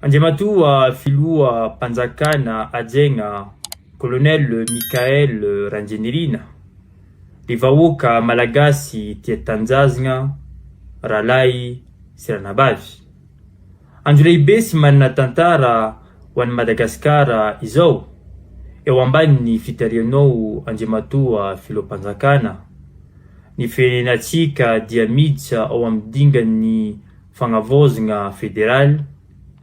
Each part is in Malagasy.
Anjematua filua panjakana ajenga Colonel Michael Ranjenirina livauka Malagasy tia Tanjazagna Ralay Siranabavi. Andro lehibe sy manana tantara ho an'i Madagasikara izao eo ambanin'ny fitarianao Andriamatoa filoam-panjakana. Ny firenenantsika dia miditra ao amin'ny dingan'ny fagnavozagna federaly,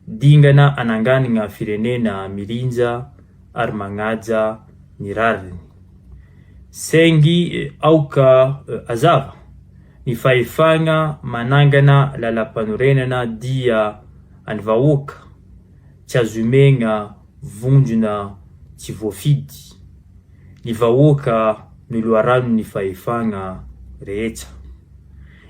dingana ananganana firenena mirindra ary magnaja ny rariny. Saingy aoka azava ny fahefagna manangana lalam-panorenana dia any vahoaka tsy azo omegna vondrona tsy voafidy. Ny vahoaka no loharanon'ny fahefagna rehetra.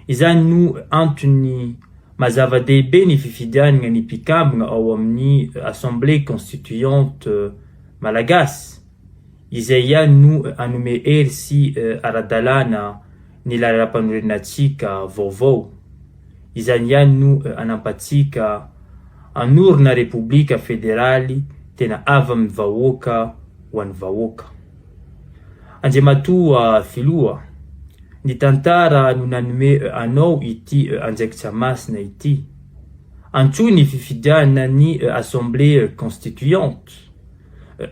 Izany no antony mazava-dehibe ny fifidianana ny mpikambana ao amin'ny Assemblée Constituante Malagasy, izay ihany no anome hery sy ara-dalàna ny lalam-panorenantsika vaovao. Izany ihany no anampatsika anorina Republika Federaly tena avy amin'ny vahoaka ho an'ny vahoaka. Andriamatoa filoha, ny tantara no nanome anao ity anjaikitra masina ity. Antsoy ny fifidianana ny Assemblée Constituante.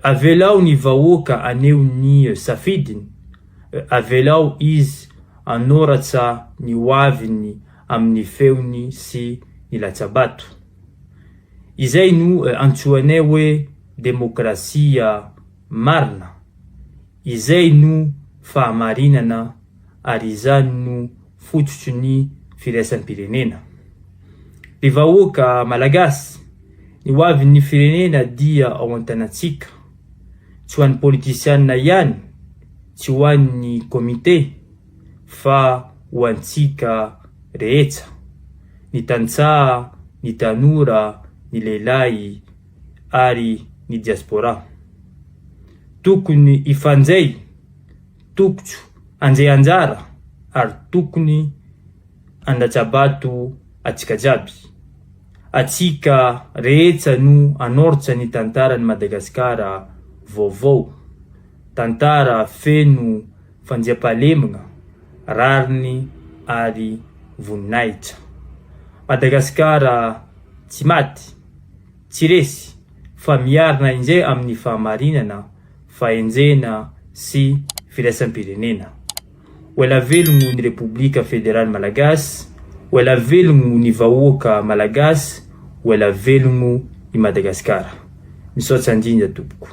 Avelao ny vahoaka aneo ny safidiny. Avelao izy anoratra ny hoaviny amin'ny feony sy ny latsabato. Izay no antsoanay hoe demokrasia marina. Izay no fahamarinana ary izany no fototry ny firaisam-pirenena. Ny vahoaka Malagasy, ny hoavin'ny firenena dia ao an-tanatsika. Tsy ho an'ny politisianina ihany, tsy ho an'ny komite, fa ho antsika rehetra. Ny tantsaha, ny tanora, ny lehilahy ary ny diaspora. Tokony ifanjay, tokotro anjay anjara ary tokony andatsabato atsika jiaby. Atsika rehetra no anoratra ny tantaran'i Madagasikara vaovao. Tantara feno fanjam-pahalemana, rariny ary voninahitra. Madagasikara tsy maty, tsy resy, fa miarina indray amin'ny fahamarinana, fahenjena sy firaisam-pirenena. Ho ela velogno ny Republika Federaly Malagasy, ho ela velogno ny vahoaka Malagasy, ho ela velogno i Madagasikara. Misaotra indrindra tompoko.